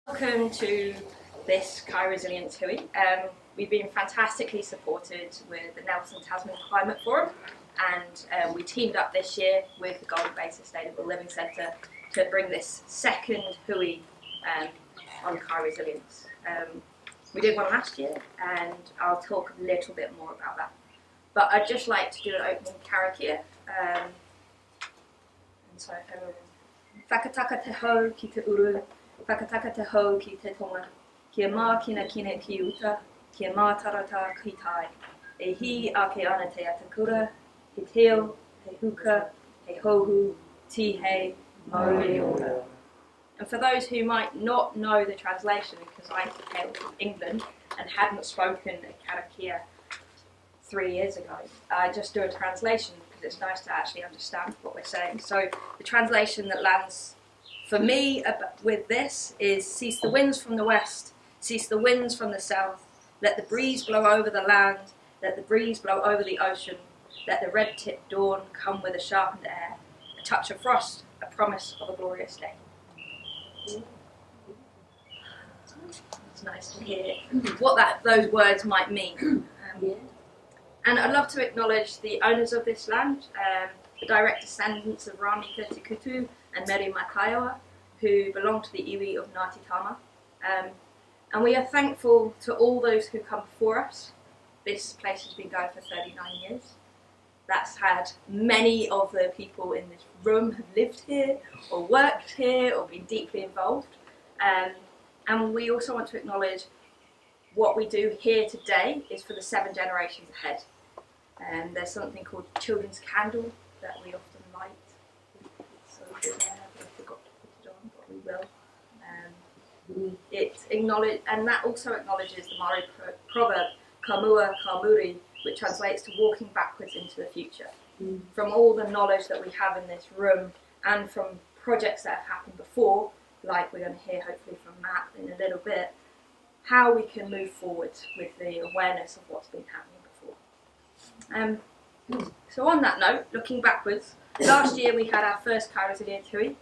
Welcome to this Kai Resilience Hui. We've been fantastically supported with the Nelson Tasman Climate Forum, and we teamed up this year with the Golden Bay Sustainable Living Centre to bring this second Hui on Kai Resilience. We did one last year, and I'll talk a little bit more about that. But I'd just like to do an opening karakia. And so everyone, whakataka te hau ki te uru, whakataka te hau ki te tonga, kia mā kina kine ki uta, kia mā tarata ki tai, e hi ake ana te atakura, he teo, he huka, he hohu, ti hei, mauri ora. And for those who might not know the translation, because I came from England and hadn't spoken a karakia 3 years ago, I just do a translation because it's nice to actually understand what we're saying. So the translation that lands for me with this is: cease the winds from the west, cease the winds from the south, let the breeze blow over the land, let the breeze blow over the ocean, let the red-tipped dawn come with a sharpened air, a touch of frost, a promise of a glorious day. It's nice to hear what those words might mean. And I'd love to acknowledge the owners of this land, the direct descendants of Ramika Te Kutu and Meri Makaiawa, who belong to the iwi of Ngāti Tama. And we are thankful to all those who come before us. This place has been going for 39 years. That's had many of the people in this room have lived here, or worked here, or been deeply involved. And we also want to acknowledge what we do here today is for the 7 generations ahead. And there's something called Children's Candle that we often light. So there, I forgot to put it on, but we will. And that also acknowledges the Maori proverb, ka mua ka muri, which translates to walking backwards into the future. From all the knowledge that we have in this room and from projects that have happened before, like we're going to hear hopefully from Matt in a little bit, how we can move forward with the awareness of what's been happening before. So on that note, looking backwards, last year we had our first Kai Resilience Hui.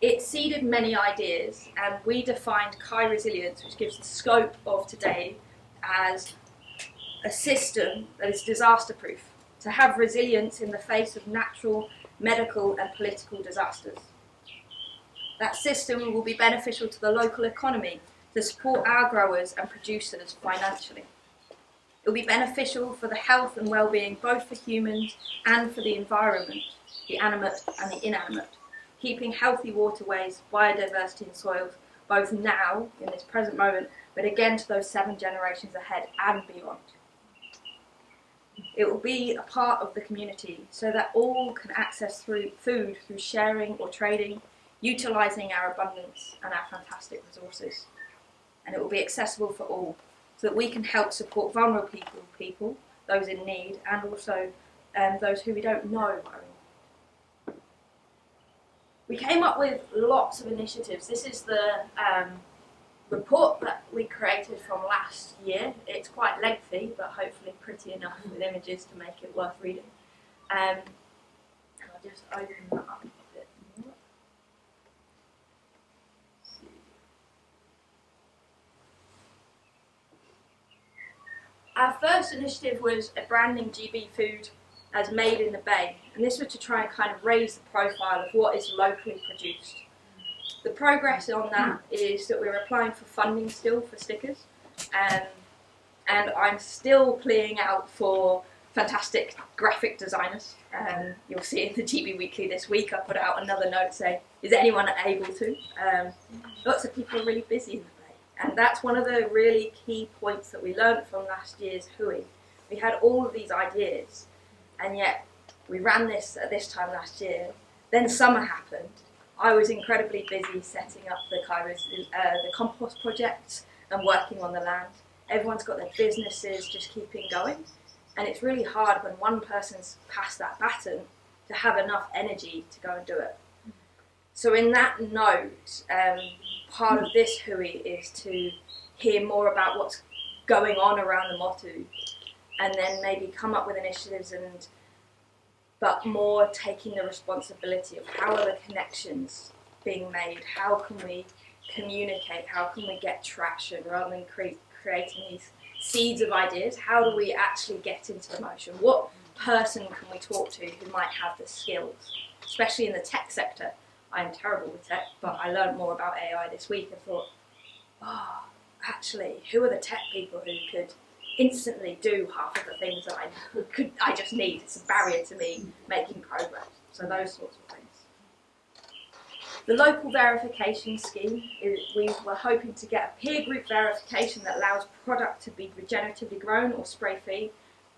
It seeded many ideas, and we defined Kai Resilience, which gives the scope of today, as a system that is disaster-proof, to have resilience in the face of natural, medical and political disasters. That system will be beneficial to the local economy, to support our growers and producers financially. It will be beneficial for the health and well-being both for humans and for the environment, the animate and the inanimate, keeping healthy waterways, biodiversity and soils, both now, in this present moment, but again to those 7 generations ahead and beyond. It will be a part of the community so that all can access food through sharing or trading, utilising our abundance and our fantastic resources. And it will be accessible for all, so that we can help support vulnerable people, those in need, and also those who we don't know. We came up with lots of initiatives. This is the report that we created from last year. It's quite lengthy, but hopefully pretty enough with images to make it worth reading. And I'll just open that up a bit more. Our first initiative was a branding GB food as made in the Bay, and this was to try and kind of raise the profile of what is locally produced. The progress on that is that we're applying for funding still for stickers, and I'm still pleading out for fantastic graphic designers. You'll see in the GB Weekly this week I put out another note saying, is anyone able to? Lots of people are really busy in the Bay, and that's one of the really key points that we learned from last year's Hui. We had all of these ideas, and yet we ran this at this time last year. Then summer happened. I was incredibly busy setting up the compost projects and working on the land. Everyone's got their businesses just keeping going, and it's really hard when one person's passed that baton to have enough energy to go and do it. So in that note, part of this Hui is to hear more about what's going on around the Motu, and then maybe come up with initiatives but more taking the responsibility of how are the connections being made, how can we communicate? How can we get traction rather than creating these seeds of ideas? How do we actually get into motion? What person can we talk to who might have the skills, especially in the tech sector? I'm terrible with tech, but I learned more about AI this week and thought, oh, actually, who are the tech people who could instantly do half of the things that I just need? It's a barrier to me making progress. So those sorts of things. The local verification scheme, we were hoping to get a peer group verification that allows product to be regeneratively grown or spray-free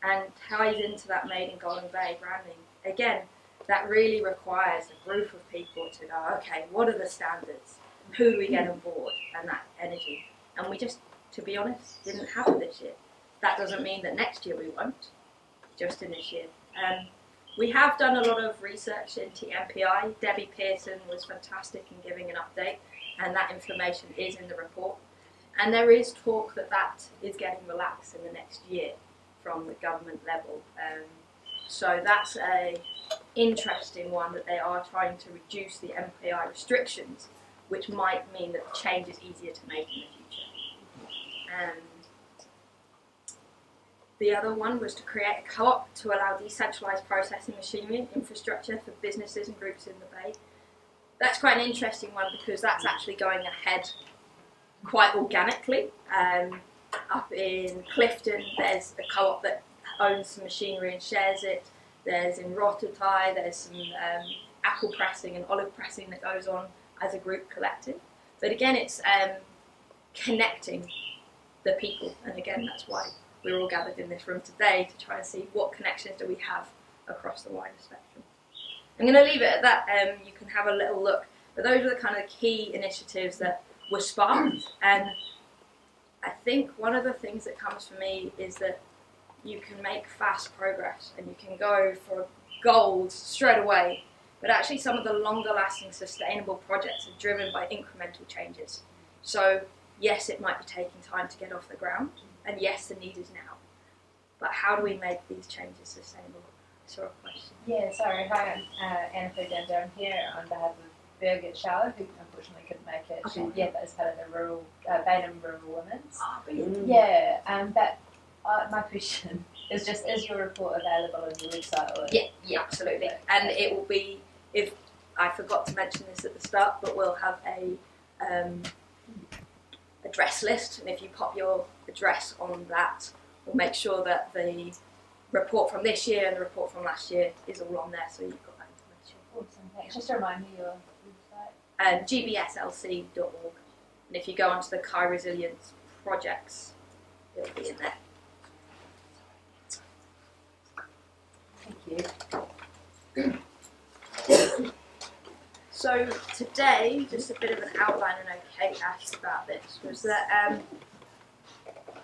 and ties into that Made in Golden Bay branding. Again, that really requires a group of people to go, okay, what are the standards? Who do we get on board? And that energy. And we just, to be honest, didn't have it this year. That doesn't mean that next year we won't, just in this year. We have done a lot of research into MPI. Debbie Pearson was fantastic in giving an update, and that information is in the report. And there is talk that that is getting relaxed in the next year from the government level. So that's a interesting one, that they are trying to reduce the MPI restrictions, which might mean that the change is easier to make in the future. The other one was to create a co-op to allow decentralised processing machinery and infrastructure for businesses and groups in the Bay. That's quite an interesting one because that's actually going ahead quite organically. Up in Clifton, there's a co-op that owns some machinery and shares it. There's in Rotterdam, there's some apple pressing and olive pressing that goes on as a group collective. But again, it's connecting the people, and again, that's why we're all gathered in this room today, to try and see what connections do we have across the wider spectrum. I'm going to leave it at that. You can have a little look, but those are the kind of key initiatives that were sparked. And I think one of the things that comes for me is that you can make fast progress and you can go for goals straight away, but actually some of the longer lasting sustainable projects are driven by incremental changes. So yes, it might be taking time to get off the ground, and yes, the need is now, but how do we make these changes sustainable? Sort of question. Yeah, sorry. Hi, I'm Anna Ferdinand. I'm here on behalf of Birgit Schauer, who unfortunately couldn't make it. Okay. As part of the rural Bainham Rural Women's. Oh, brilliant. Yeah, but my question is just: is your report available on your website? Or Yeah, absolutely. And it will be, if I forgot to mention this at the start, but we'll have a address list, and if you pop your address on that, we'll make sure that the report from this year and the report from last year is all on there, so you've got that information. Awesome, thanks. Just a reminder, your website. gbslc.org, and if you go onto the Kai Resilience projects, it'll be in there. Thank you. So today, just a bit of an outline, and Kate asked about this, was that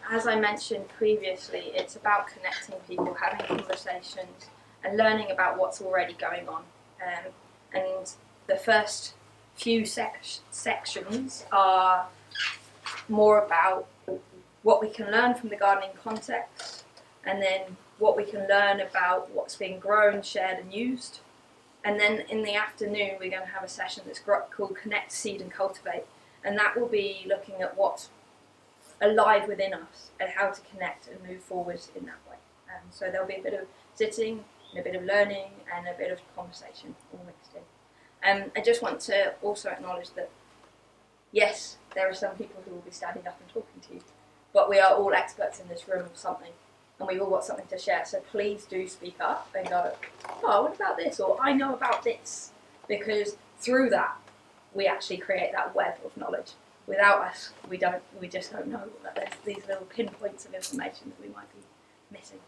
as I mentioned previously, it's about connecting people, having conversations, and learning about what's already going on. And the first few sections are more about what we can learn from the gardening context, and then what we can learn about what's being grown, shared, and used. And then in the afternoon, we're going to have a session that's called Connect, Seed and Cultivate. And that will be looking at what's alive within us and how to connect and move forward in that way. So there'll be a bit of sitting, and a bit of learning, and a bit of conversation all mixed in. I just want to also acknowledge that, yes, there are some people who will be standing up and talking to you, but we are all experts in this room of something, and we've all got something to share, so please do speak up and go, oh, what about this? Or I know about this. Because through that, we actually create that web of knowledge. Without us, we just don't know that there's these little pinpoints of information that we might be missing.